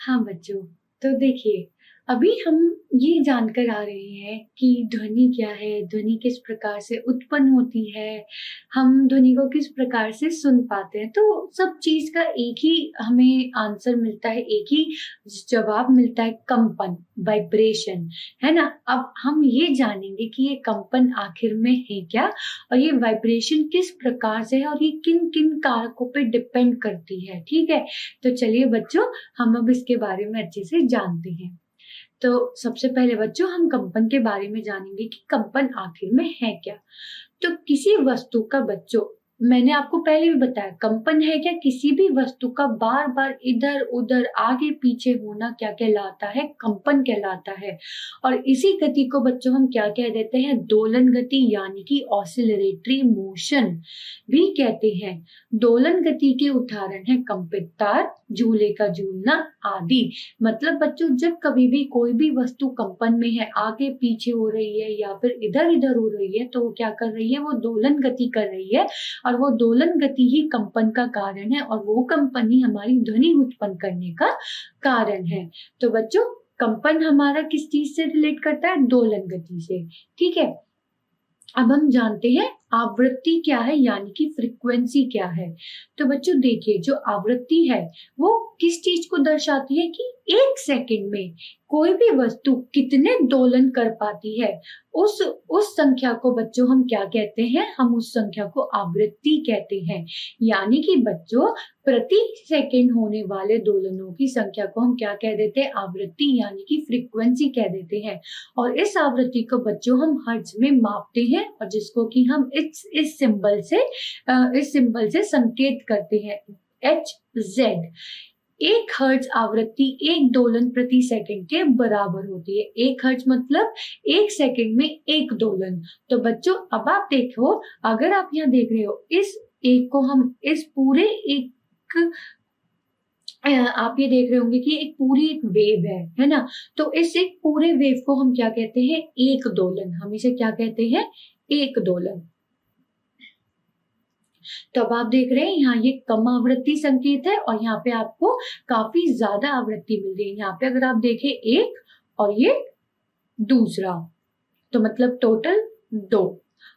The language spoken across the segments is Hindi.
हाँ बच्चों, तो देखिए, अभी हम ये जानकर आ रहे हैं कि ध्वनि क्या है, ध्वनि किस प्रकार से उत्पन्न होती है, हम ध्वनि को किस प्रकार से सुन पाते हैं। तो सब चीज का एक ही हमें आंसर मिलता है, एक ही जवाब मिलता है, कंपन, वाइब्रेशन, है ना। अब हम ये जानेंगे कि ये कंपन आखिर में है क्या, और ये वाइब्रेशन किस प्रकार से है, और ये किन किन कारकों पे डिपेंड करती है। ठीक है, तो चलिए बच्चों, हम अब इसके बारे में अच्छे से जानते हैं। तो सबसे पहले बच्चों, हम कंपन के बारे में जानेंगे कि कंपन आखिर में है क्या। तो किसी वस्तु का बच्चों, मैंने आपको पहले भी बताया, कंपन है क्या, किसी भी वस्तु का बार बार इधर उधर आगे पीछे होना क्या कहलाता है, कंपन कहलाता है। और इसी गति को बच्चों हम क्या कह देते हैं, दोलन गति, यानी कि ऑसिलरेटरी मोशन भी कहते हैं। दोलन गति के उदाहरण है कंपित तार, झूले का झूलना आदि। मतलब बच्चों, जब कभी भी कोई भी वस्तु कंपन में है, आगे पीछे हो रही है या फिर इधर इधर हो रही है, तो वो क्या कर रही है, वो दोलन गति कर रही है। और वो दोलन गति ही कंपन का कारण है, और वो कंपन ही हमारी ध्वनि उत्पन्न करने का कारण है। तो बच्चों, कंपन हमारा किस चीज से रिलेट करता है, दोलन गति से। ठीक है, अब हम जानते हैं आवृत्ति क्या है, यानी कि फ्रीक्वेंसी क्या है। तो बच्चों देखिए, जो आवृत्ति है वो किस चीज को दर्शाती है कि एक सेकंड में कोई भी वस्तु कितने दोलन कर पाती है, उस संख्या को बच्चों हम क्या कहते हैं, हम उस संख्या को आवृत्ति कहते हैं। यानी कि बच्चों, प्रति सेकंड होने वाले दोलनों की संख्या को हम क्या कह देते हैं, आवृत्ति, यानी कि फ्रीक्वेंसी कह देते हैं। और इस आवृत्ति को बच्चों हम हर्ट्ज में मापते हैं, और जिसको कि हम इस सिंबल से संकेत करते हैं, HZ। एक हर्ट्ज आवृत्ति एक दोलन प्रति सेकंड के बराबर होती है। एक हर्ट्ज मतलब एक सेकंड में एक दोलन। तो बच्चों, अब आप देखो, अगर आप यहाँ देख रहे हो, इस एक को हम इस पूरे एक, आप ये देख रहे होंगे कि एक पूरी एक वेव है ना। तो इस एक पूरे वेव को हम क्या कहते हैं, एक दोलन। हम इसे क्या कहते हैं, एक दोलन। तो अब आप देख रहे हैं, यहाँ ये कम आवृत्ति संकेत है, और यहाँ पे आपको काफी ज्यादा आवृत्ति मिल रही है। यहाँ पे अगर आप देखें एक, और ये दूसरा, तो मतलब टोटल 2।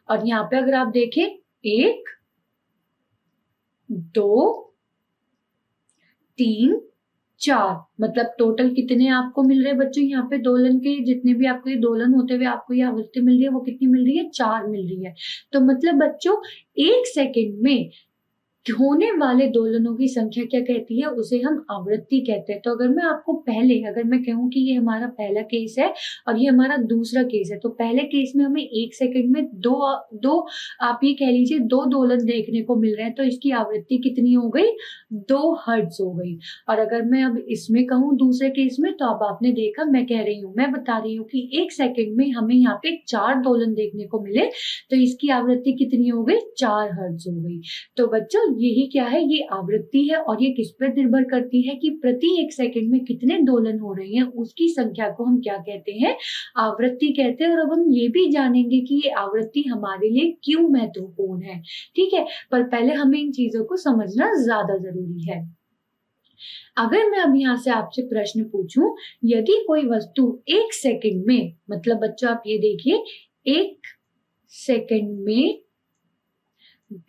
और यहाँ पे अगर आप देखें 1, 2, 3, 4, मतलब टोटल कितने आपको मिल रहे हैं बच्चों, यहाँ पे दोलन के जितने भी आपको ये दोलन होते हुए आपको ये आवृत्ति मिल रही है, वो कितनी मिल रही है, 4 मिल रही है। तो मतलब बच्चों, एक सेकंड में होने वाले दोलनों की संख्या क्या कहती है, उसे हम आवृत्ति कहते हैं। तो अगर मैं आपको पहले, अगर मैं कहूं कि ये हमारा पहला केस है और ये हमारा दूसरा केस है, तो पहले केस में हमें एक सेकंड में दो आप ये कह लीजिए 2 दोलन देखने को मिल रहे हैं, तो इसकी आवृत्ति कितनी हो गई, 2 हर्ट्ज हो गई। और अगर मैं अब इसमें कहूं दूसरे केस में, तो अब आपने देखा, मैं कह रही हूँ, मैं बता रही हूँ कि एक सेकंड में हमें यहाँ पे 4 दोलन देखने को मिले, तो इसकी आवृत्ति कितनी हो गई, 4 हर्ट्ज हो गई। तो बच्चों, यही क्या है, ये आवृत्ति है, और ये किस पर निर्भर करती है कि प्रति एक सेकंड में कितने दोलन हो रहे हैं, उसकी संख्या को हम क्या कहते हैं, आवृत्ति कहते हैं। और अब हम ये भी जानेंगे कि ये आवृत्ति हमारे लिए क्यों महत्वपूर्ण है। ठीक है, पर पहले हमें इन चीजों को समझना ज्यादा जरूरी है। अगर मैं अब यहाँ से आपसे प्रश्न पूछूं, यदि कोई वस्तु एक सेकंड में, मतलब बच्चों आप ये देखिए, एक सेकंड में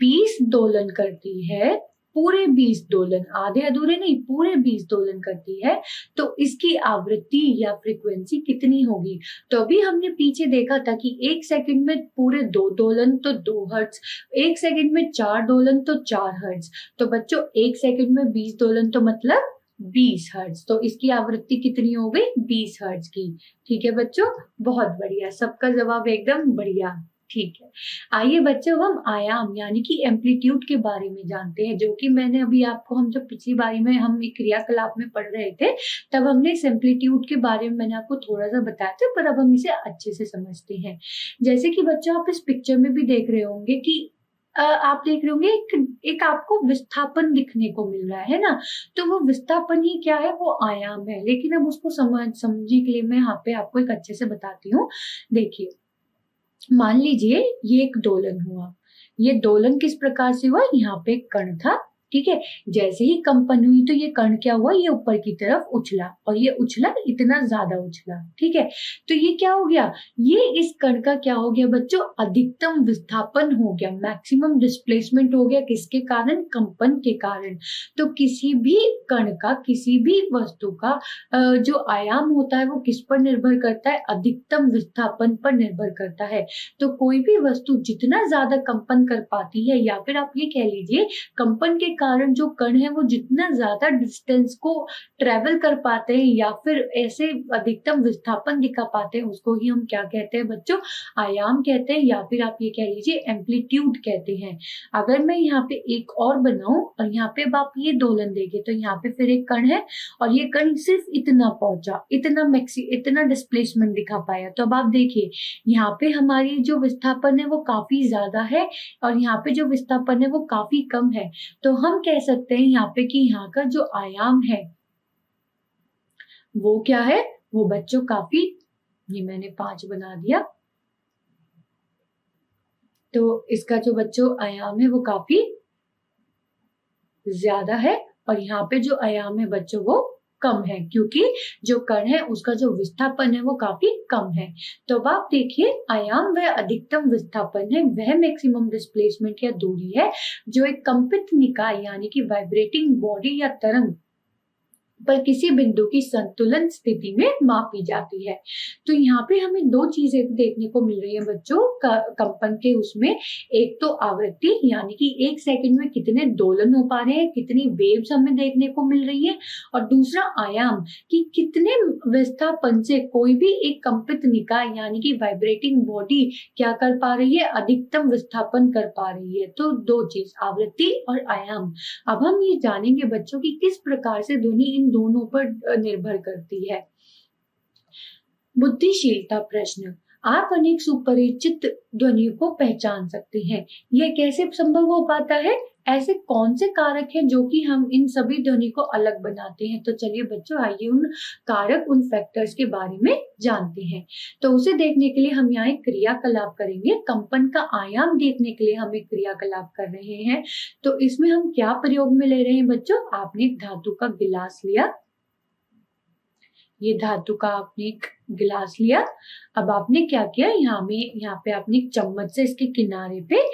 20 दोलन करती है, पूरे 20 दोलन, आधे अधूरे नहीं, पूरे 20 दोलन करती है, तो इसकी आवृत्ति या फ्रीक्वेंसी कितनी होगी। तो अभी हमने पीछे देखा था कि एक सेकंड में पूरे 2 दोलन तो 2 हर्ट्ज, एक सेकंड में 4 दोलन तो 4 हर्ट्ज। तो बच्चों, एक सेकंड में 20 दोलन तो मतलब 20 हर्ट्ज। तो इसकी आवृत्ति कितनी हो गई, 20 हर्ट्ज की। ठीक है बच्चों, बहुत बढ़िया, सबका जवाब एकदम बढ़िया। ठीक है, आइए बच्चों, हम आयाम यानी कि एम्पलीट्यूड के बारे में जानते हैं, जो कि मैंने अभी आपको, हम जब पिछली बारी में हम एक क्रियाकलाप में पढ़ रहे थे, तब हमने इस एम्पलीट्यूड के बारे में मैंने आपको थोड़ा सा बताया था, पर अब हम इसे अच्छे से समझते हैं। जैसे कि बच्चों, आप इस पिक्चर में भी देख रहे होंगे कि आप देख रहे होंगे एक आपको विस्थापन दिखने को मिल रहा है ना। तो वो विस्थापन ही क्या है, वो आयाम है। लेकिन अब उसको समझने के लिए मैं यहाँ पे आपको एक अच्छे से बताती हूँ। देखिए, मान लीजिए ये एक दोलन हुआ, ये दोलन किस प्रकार से हुआ, यहाँ पे एक कण था, ठीक है। जैसे ही कंपन हुई तो ये कण क्या हुआ, ये ऊपर की तरफ उछला और ये उछला, इतना ज्यादा उछला, ठीक है। तो ये क्या हो गया, ये इस कण का क्या हो गया बच्चों, अधिकतम विस्थापन हो गया, मैक्सिमम डिस्प्लेसमेंट हो गया, किसके कारण, कंपन के कारण। तो किसी भी कण का, किसी भी वस्तु का जो आयाम होता है वो किस पर निर्भर करता है, अधिकतम विस्थापन पर निर्भर करता है। तो कोई भी वस्तु जितना ज्यादा कंपन कर पाती है, या फिर आप ये कह लीजिए कंपन के कारण जो कण है वो जितना ज्यादा डिस्टेंस को ट्रेवल कर पाते हैं या फिर ऐसे अधिकतम विस्थापन दिखा पाते हैं, उसको ही हम क्या कहते हैं बच्चों, आयाम कहते हैं, या फिर आप ये कह लीजिए एम्पलीट्यूड कहते हैं। अगर मैं यहाँ पे एक और बनाऊं और यहाँ पे अब आप ये दोलन देंगे तो यहाँ पे फिर एक कण है और ये कण सिर्फ इतना पहुंचा, इतना डिस्प्लेसमेंट दिखा पाया। तो अब आप देखिए यहाँ पे हमारी जो विस्थापन है वो काफी ज्यादा है और यहाँ पे जो विस्थापन है वो काफी कम है। तो हम कह सकते हैं यहाँ पे कि यहाँ का जो आयाम है वो क्या है, वो बच्चों काफी, ये मैंने 5 बना दिया, तो इसका जो बच्चों आयाम है वो काफी ज्यादा है और यहाँ पे जो आयाम है बच्चों वो कम है, क्योंकि जो कण है उसका जो विस्थापन है वो काफी कम है। तो अब आप देखिए आयाम वह अधिकतम विस्थापन है, वह मैक्सिमम डिस्प्लेसमेंट या दूरी है जो एक कंपित निकाय यानी कि वाइब्रेटिंग बॉडी या तरंग पर किसी बिंदु की संतुलन स्थिति में मापी जाती है। तो यहाँ पे हमें 2 चीजें देखने को मिल रही है बच्चों कंपन के उसमें, एक तो आवृत्ति यानी कि 1 सेकंड में कितने दोलन हो पा रहे हैं, कितनी वेव्स हमें देखने को मिल रही है, और दूसरा आयाम कि कितने विस्थापन से कोई भी एक कंपित निकाय यानी कि वाइब्रेटिंग बॉडी क्या कर पा रही है, अधिकतम विस्थापन कर पा रही है। तो 2 चीज, आवृत्ति और आयाम। अब हम ये जानेंगे बच्चों की किस प्रकार से ध्वनि इन दोनों पर निर्भर करती है। बुद्धिशीलता प्रश्न, आप अनेक सुपरिचित ध्वनियों को पहचान सकते हैं, यह कैसे संभव हो पाता है, ऐसे कौन से कारक हैं जो कि हम इन सभी ध्वनि को अलग बनाते हैं। तो चलिए बच्चों आइए उन कारक, उन फैक्टर्स के बारे में जानते हैं। तो उसे देखने के लिए हम यहाँ एक क्रियाकलाप करेंगे, कंपन का आयाम देखने के लिए हम एक क्रियाकलाप कर रहे हैं। तो इसमें हम क्या प्रयोग में ले रहे हैं बच्चों, आपने एक धातु का गिलास लिया, ये धातु का आपने एक गिलास लिया, अब आपने क्या किया, यहाँ पे आपने एक चम्मच से इसके किनारे पे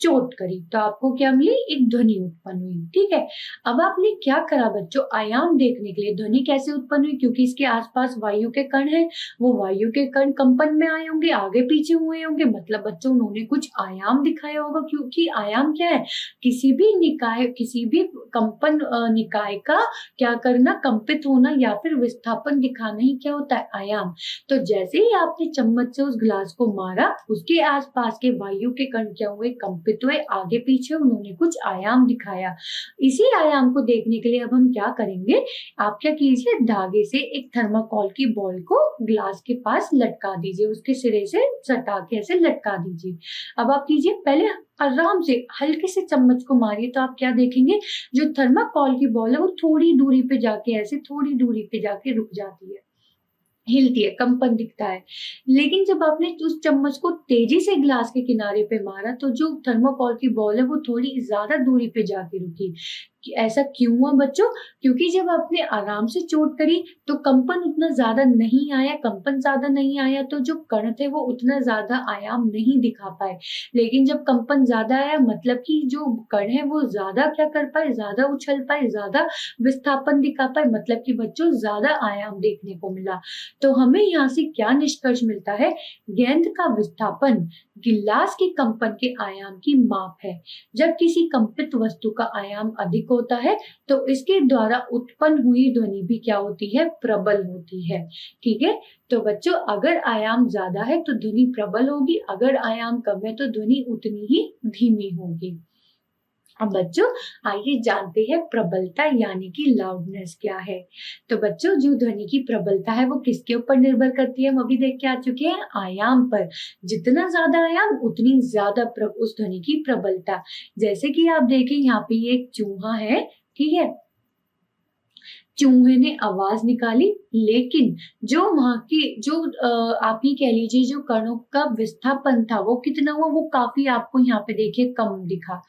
चोट करी तो आपको क्या मिली, एक ध्वनि उत्पन्न हुई, ठीक है। अब आपने क्या करा बच्चों, आयाम देखने के लिए ध्वनि कैसे उत्पन्न हुई, क्योंकि इसके आसपास वायु के कण हैं, वो वायु के कण कंपन में आए होंगे, आगे पीछे हुए होंगे, मतलब बच्चों उन्होंने कुछ आयाम दिखाया होगा, क्योंकि आयाम क्या है, किसी भी निकाय, किसी भी कंपन निकाय का क्या करना, कंपित होना या फिर विस्थापन दिखाना ही क्या होता है, आयाम। तो जैसे ही आपने चम्मच से उस गिलास को मारा, उसके आसपास के वायु के कण क्या हुए, कंपित हुए, आगे पीछे उन्होंने कुछ आयाम दिखाया। इसी आयाम को देखने के लिए अब हम क्या करेंगे, आप क्या कीजिए, धागे से एक थर्माकोल की बॉल को ग्लास के पास लटका दीजिए, उसके सिरे से सटा के ऐसे लटका दीजिए। अब आप कीजिए, पहले आराम से हल्के से चम्मच को मारिए, तो आप क्या देखेंगे, जो थर्माकोल की बॉल है वो थोड़ी दूरी पे जाके, ऐसे थोड़ी दूरी पे जाके रुक जाती है, हिलती है, कंपन दिखता है। लेकिन जब आपने उस चम्मच को तेजी से ग्लास के किनारे पे मारा तो जो थर्माकोल की बॉल है वो थोड़ी ज्यादा दूरी पे जाके रुकी। ऐसा क्यों हुआ बच्चों, क्योंकि जब आपने आराम से चोट करी तो कंपन उतना ज्यादा नहीं आया, कंपन ज्यादा नहीं आया तो जो कण थे वो उतना ज्यादा आयाम नहीं दिखा पाए। लेकिन जब कंपन ज्यादा आया, मतलब कि जो कण है वो ज्यादा क्या कर पाए, ज्यादा उछल पाए, ज्यादा विस्थापन दिखा पाए, मतलब कि बच्चों ज्यादा आयाम देखने को मिला। तो हमें यहाँ से क्या निष्कर्ष मिलता है, गेंद का विस्थापन गिलास के कंपन के आयाम की माप है। जब किसी कंपित वस्तु का आयाम अधिक होता है तो इसके द्वारा उत्पन्न हुई ध्वनि भी क्या होती है, प्रबल होती है, ठीक है। तो बच्चों अगर आयाम ज्यादा है तो ध्वनि प्रबल होगी, अगर आयाम कम है तो ध्वनि उतनी ही धीमी होगी। अब बच्चों आइए जानते हैं प्रबलता यानी कि लाउडनेस क्या है। तो बच्चों जो ध्वनि की प्रबलता है वो किसके ऊपर निर्भर करती है, हम अभी देख के आ चुके हैं, आयाम पर। जितना ज्यादा आयाम उतनी ज्यादा उस ध्वनि की प्रबलता। जैसे कि आप देखें यहाँ पे ये एक चूहा है, ठीक है, चूहे ने आवाज निकाली, लेकिन जो वहां की जो आप ही कह लीजिए जो कणों का विस्थापन था वो कितना हुआ, वो काफी आपको यहाँ पे देखिए कम दिखा,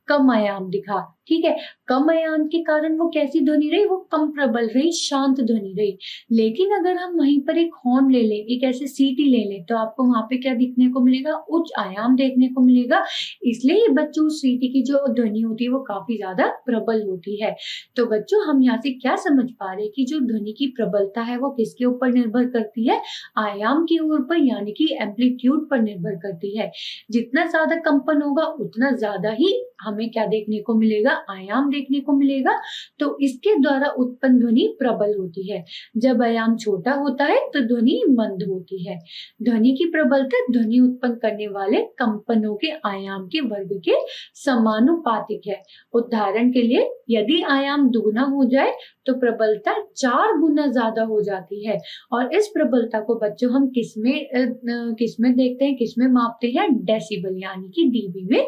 कम आयाम दिखा, ठीक है। कम आयाम के कारण वो कैसी ध्वनि रही, वो कम प्रबल रही, शांत ध्वनि रही। लेकिन अगर हम वहीं पर एक हॉर्न ले लें, एक ऐसे सीटी ले लें, तो आपको वहां पे क्या दिखने को मिलेगा, उच्च आयाम देखने को मिलेगा। इसलिए बच्चों सीटी की जो ध्वनि होती है वो काफी ज्यादा प्रबल होती है। तो बच्चों हम यहाँ से क्या समझ पा रहे हैं कि जो ध्वनि की प्रबलता है वो किसके ऊपर निर्भर करती है, आयाम के ऊपर, यानी कि एम्पलीट्यूड पर निर्भर करती है। जितना ज्यादा कंपन होगा उतना ज्यादा ही हमें क्या देखने को मिलेगा, आयाम देखने को मिलेगा। तो इसके द्वारा उत्पन्न ध्वनि प्रबल होती है। जब आयाम छोटा होता है तो ध्वनि मंद होती है। ध्वनि की प्रबलता ध्वनि उत्पन्न करने वाले कंपनों के आयाम के वर्ग के समानुपातिक है। उदाहरण के लिए यदि आयाम दुगुना हो जाए तो प्रबलता 4 गुना ज्यादा हो जाती है। और इस प्रबलता को बच्चों हम किसमें देखते हैं, किसमें मापते हैं, डेसिबल यानी कि डीबी में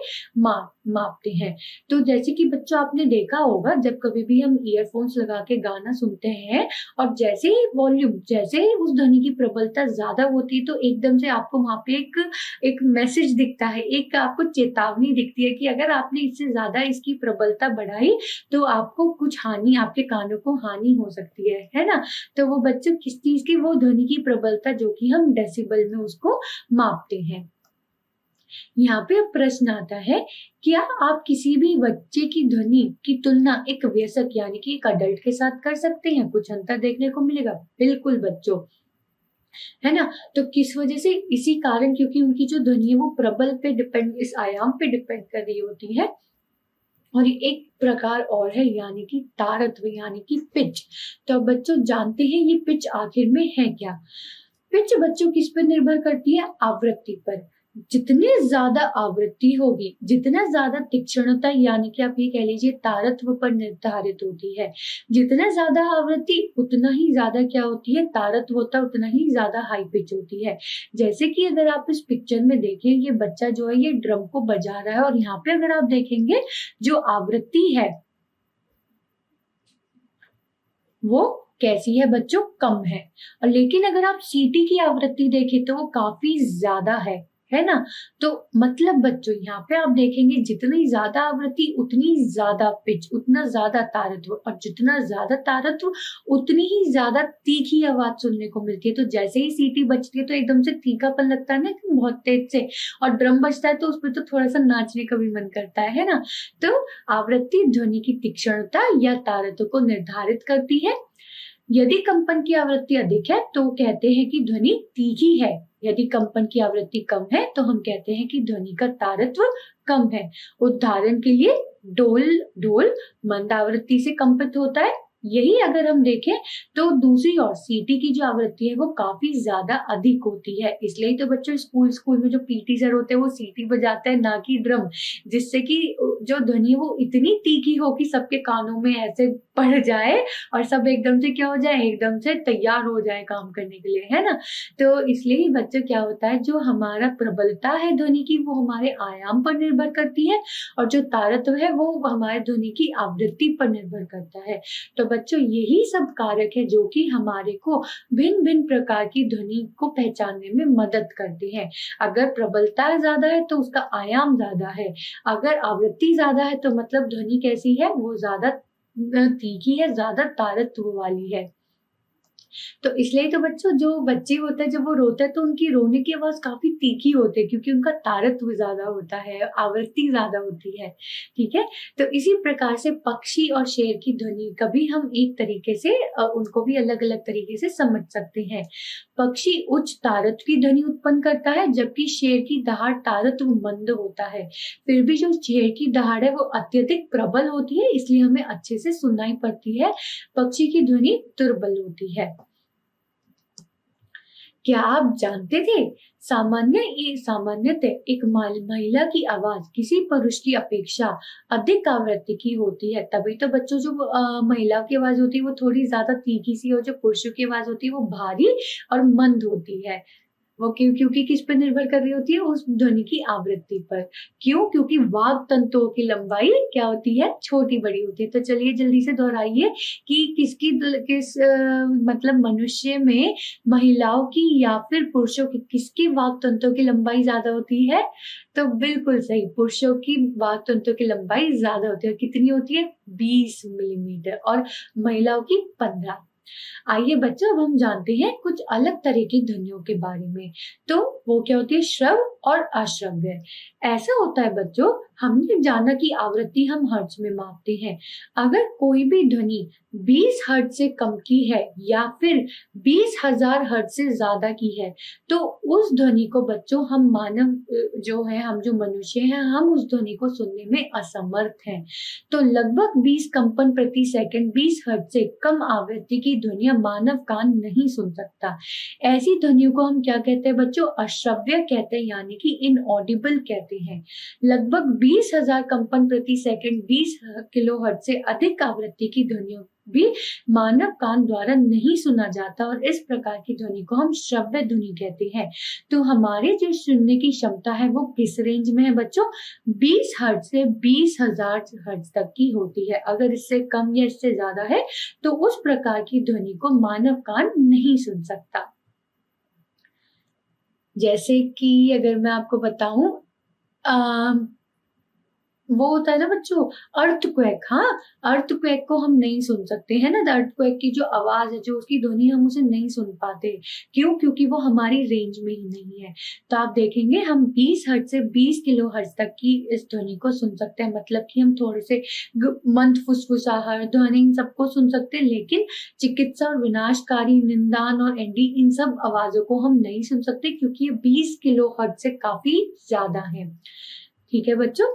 मापते हैं। तो जैसे कि बच्चों आपने देखा होगा जब कभी भी हम ईयरफोन्स लगा के गाना सुनते हैं और जैसे ही वॉल्यूम, जैसे ही उस ध्वनि की प्रबलता ज्यादा होती है तो एकदम से आपको वहां पे एक मैसेज दिखता है, एक आपको चेतावनी दिखती है कि अगर आपने इससे ज्यादा इसकी प्रबलता बढ़ाई तो आपको कुछ हानि, आपके कानों को हानि हो सकती है ना। तो वो बच्चों किस चीज की, वो ध्वनि की प्रबलता जो कि हम डेसिबल में उसको मापते हैं। यहाँ पे अब प्रश्न आता है, क्या आप किसी भी बच्चे की ध्वनि की तुलना एक वयस्क यानी कि एक अडल्ट के साथ कर सकते हैं? कुछ अंतर देखने को मिलेगा, बिल्कुल बच्चों, है ना। तो किस वजह से, इसी कारण क्योंकि उनकी जो ध्वनि है वो प्रबल पे डिपेंड, इस आयाम पे डिपेंड कर रही होती है। और एक प्रकार और है यानी कि तारत्व यानी कि पिच। तो बच्चों जानते हैं ये पिच आखिर में है क्या। पिच बच्चों किस पर निर्भर करती है, आवृत्ति पर। जितनी ज्यादा आवृत्ति होगी, जितना ज्यादा तीक्ष्णता यानी कि आप ये कह लीजिए तारत्व पर निर्धारित होती है। जितना ज्यादा आवृत्ति उतना ही ज्यादा क्या होती है, तारत्व होता है, उतना ही ज्यादा हाई पिच होती है। जैसे कि अगर आप इस पिक्चर में देखें, ये बच्चा जो है ये ड्रम को बजा रहा है और यहाँ पे अगर आप देखेंगे जो आवृत्ति है वो कैसी है बच्चों, कम है। और लेकिन अगर आप सीटी की आवृत्ति देखें तो वो काफी ज्यादा है ना। तो मतलब बच्चों यहाँ पे आप देखेंगे जितनी ज्यादा आवृत्ति उतनी ज्यादा पिच, उतना ज्यादा तारत्व, और जितना ज्यादा तारत्व उतनी ही ज्यादा तीखी आवाज सुनने को मिलती है। तो जैसे ही सीटी बजती है तो एकदम से तीखापन लगता है ना, बहुत तेज से, और ड्रम बजता है तो उसमें तो थोड़ा सा नाचने का भी मन करता है ना। तो आवृत्ति ध्वनि की तीक्ष्णता या तारत्व को निर्धारित करती है। यदि कंपन की आवृत्ति अधिक है तो कहते हैं कि ध्वनि तीखी है। यदि कंपन की आवृत्ति कम है तो हम कहते हैं कि ध्वनि का तारत्व कम है। उदाहरण के लिए ढोल मंद आवृत्ति से कंपित होता है। यही अगर हम देखें तो दूसरी ओर सीटी की जो आवृत्ति है वो काफी ज्यादा अधिक होती है। इसलिए तो बच्चों स्कूल में जो पीटी सर होते हैं वो सीटी बजाते हैं, ना कि ड्रम, जिससे कि जो ध्वनि वो इतनी तीखी हो कि सबके कानों में ऐसे पड़ जाए और सब एकदम से क्या हो जाए, एकदम से तैयार हो जाए काम करने के लिए, है ना। तो इसलिए ही बच्चों क्या होता है, जो हमारा प्रबलता है ध्वनि की वो हमारे आयाम पर निर्भर करती है, और जो तारत्व है वो हमारे ध्वनि की आवृत्ति पर निर्भर करता है। तो बच्चों यही सब कारक है जो कि हमारे को भिन्न भिन्न प्रकार की ध्वनि को पहचानने में मदद करते हैं। अगर प्रबलता ज्यादा है तो उसका आयाम ज्यादा है, अगर आवृत्ति ज्यादा है तो मतलब ध्वनि कैसी है, वो ज्यादा तीखी है, ज्यादा तारत्व वाली है। तो इसलिए तो बच्चों जो बच्चे होते हैं जब वो रोते हैं तो उनकी रोने की आवाज काफी तीखी होती है, क्योंकि उनका तारत्व ज्यादा होता है, आवृत्ति ज्यादा होती है। ठीक है। तो इसी प्रकार से पक्षी और शेर की ध्वनि कभी हम एक तरीके से उनको भी अलग अलग तरीके से समझ सकते हैं। पक्षी उच्च तारत्व की ध्वनि उत्पन्न करता है, जबकि शेर की दहाड़ तारत्व मंद होता है। फिर भी जो शेर की दहाड़ है वो अत्यधिक प्रबल होती है, इसलिए हमें अच्छे से सुनाई पड़ती है। पक्षी की ध्वनि दुर्बल होती है। क्या आप जानते थे, सामान्यतः एक महिला की आवाज किसी पुरुष की अपेक्षा अधिक आवृत्ति की होती है। तभी तो बच्चों जो महिला की आवाज होती है वो थोड़ी ज्यादा तीखी सी, और जो पुरुषों की आवाज होती है वो भारी और मंद होती है। वो क्योंकि किस पर निर्भर कर रही होती है, उस ध्वनि की आवृत्ति पर। क्यों? क्योंकि वाग तंतुओं की लंबाई क्या होती है, छोटी बड़ी होती है। तो चलिए जल्दी से दोहराइए कि मतलब मनुष्य में महिलाओं की या फिर पुरुषों की किसकी वाग तंतुओं की लंबाई ज्यादा होती है? तो बिल्कुल सही, पुरुषों की वाग तंतुओं की लंबाई ज्यादा होती है। और कितनी होती है? 20 मिलीमीटर, और महिलाओं की 15। आइए बच्चों, अब हम जानते हैं कुछ अलग तरह की ध्वनियों के बारे में। तो वो क्या होती है? श्रव्य और अश्रव्य। ऐसा होता है बच्चों, हमने जाना कि आवृत्ति हम हर्ट्ज में मापते हैं। अगर कोई भी ध्वनि 20 हर्ट्ज से कम की है या फिर 20,000 हर्ट्ज से ज्यादा की है, तो उस ध्वनि को बच्चों हम हम जो मनुष्य हैं, हम उस ध्वनि को सुनने में असमर्थ हैं। तो लगभग 20 कंपन प्रति सेकंड, 20 हर्ट्ज से कम आवृत्ति की ध्वनियां मानव कान नहीं सुन सकता। ऐसी ध्वनियों को हम क्या कहते हैं बच्चों? अश्रव्य कहते हैं, यानी कि इनऑडिबल कहते हैं। लगभग 20,000 कंपन प्रति सेकंड, 20 किलोहर्ट्ज से अधिक आवृत्ति की ध्वनियों भी मानव कान द्वारा नहीं सुना जाता, और इस प्रकार की ध्वनि को हम श्रव्य ध्वनि कहते हैं। तो हमारे जो सुनने की क्षमता है वो किस रेंज में है बच्चों? 20 हर्ट्ज से 20,000 हर्ट्ज तक की होती है। अगर इससे कम या इससे ज्यादा है तो उस प्रकार की ध्वनि को मानव कान नहीं सुन सकता। जैसे कि अगर मैं आपको बताऊं, वो होता है ना बच्चों, अर्थक्वेक। हाँ, अर्थक्वेक को हम नहीं सुन सकते हैं ना। अर्थक्वेक की जो आवाज है, जो उसकी ध्वनि, हम उसे नहीं सुन पाते। क्यों? क्योंकि वो हमारी रेंज में ही नहीं है। तो आप देखेंगे हम 20 हर्ट्ज से 20 किलो हर्ट्ज तक की इस ध्वनि को सुन सकते हैं। मतलब कि हम थोड़े से मंद फुसफुसाहट ध्वनि इन सबको सुन सकते हैं, लेकिन चिकित्सा और विनाशकारी, निंदान और एंडी, इन सब आवाजों को हम नहीं सुन सकते, क्योंकि ये 20 किलो हर्ट्ज से काफी ज्यादा है। ठीक है बच्चों,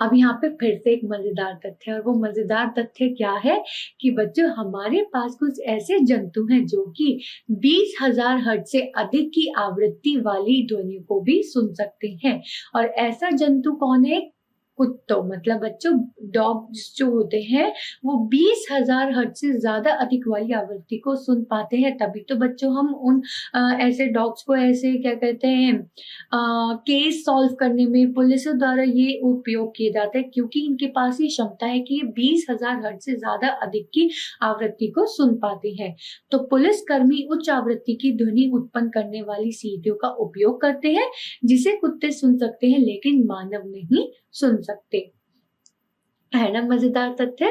अब यहाँ पे फिर से एक मजेदार तथ्य है, और वो मजेदार तथ्य क्या है कि बच्चों, हमारे पास कुछ ऐसे जंतु हैं जो कि 20,000 हर्ट्ज से अधिक की आवृत्ति वाली ध्वनि को भी सुन सकते हैं। और ऐसा जंतु कौन है? कुत्तों, मतलब बच्चों डॉग्स जो होते हैं वो 20,000 हर्ट्ज से ज्यादा अधिक वाली आवृत्ति को सुन पाते हैं। तभी तो बच्चों हम उन ऐसे डॉग्स को ऐसे क्या कहते हैं, केस सॉल्व करने में पुलिसों द्वारा ये उपयोग किए जाते हैं, क्योंकि इनके पास ये क्षमता है कि ये 20,000 हर्ट्ज से ज्यादा अधिक की आवृत्ति को सुन पाते हैं। तो पुलिसकर्मी उच्च आवृत्ति की ध्वनि उत्पन्न करने वाली सीटियों का उपयोग करते हैं, जिसे कुत्ते सुन सकते हैं लेकिन मानव नहीं सुन सकते। है ना मजेदार तथ्य?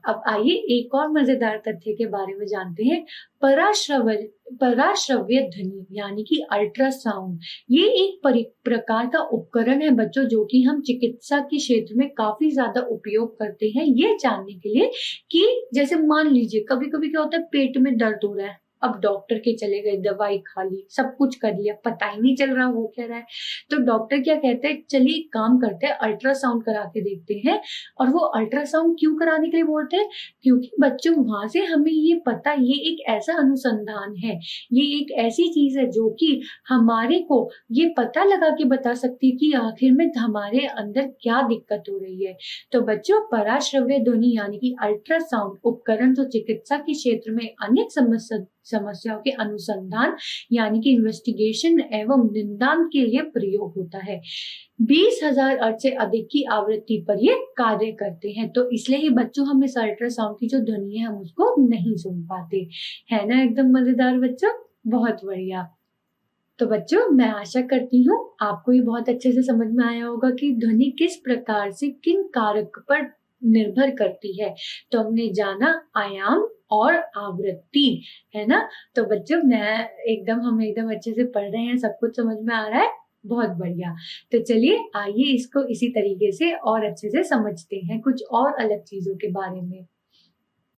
अब आइए एक और मजेदार तथ्य के बारे में जानते हैं। पराश्रव्य ध्वनि यानी कि अल्ट्रासाउंड, ये एक प्रकार का उपकरण है बच्चों, जो कि हम चिकित्सा के क्षेत्र में काफी ज्यादा उपयोग करते हैं, ये जानने के लिए कि जैसे मान लीजिए कभी कभी क्या होता है, पेट में दर्द हो रहा है, अब डॉक्टर के चले गए, दवाई खा ली, सब कुछ कर लिया, पता ही नहीं चल रहा हो क्या रहा है। तो डॉक्टर क्या कहते हैं, चलिए एक काम करते हैं, अल्ट्रासाउंड करा के देखते हैं। और वो अल्ट्रासाउंड क्यों कराने के लिए बोलते हैं? क्योंकि बच्चों वहां से हमें ये पता, ये एक ऐसा अनुसंधान है, ये एक ऐसी चीज है जो कि हमारे को ये पता लगा के बता सकती है कि आखिर में हमारे अंदर क्या दिक्कत हो रही है। तो बच्चों, पराश्रव्य ध्वनि यानी कि अल्ट्रासाउंड उपकरण तो चिकित्सा के क्षेत्र में अनेक समस्याओं के अनुसंधान यानी कि इन्वेस्टिगेशन एवं निदान के लिए प्रयोग होता है। 20,000 हर्ट्ज से अधिक की आवृत्ति पर ये कार्य करते हैं। तो इसलिए ही बच्चों, हम इस अल्ट्रासाउंड की जो ध्वनि है हम उसको नहीं सुन पाते। है ना एकदम मजेदार बच्चों? बहुत बढ़िया। तो बच्चों, मैं आशा करती हूँ आपको ये बहुत अच्छे से समझ में आया होगा कि ध्वनि किस प्रकार से किन कारक पर निर्भर करती है। तो हमने जाना आयाम और आवृत्ति, है ना। तो बच्चों, हम एकदम अच्छे से पढ़ रहे हैं, सब कुछ समझ में आ रहा है, बहुत बढ़िया। तो चलिए आइए इसको इसी तरीके से और अच्छे से समझते हैं कुछ और अलग चीजों के बारे में।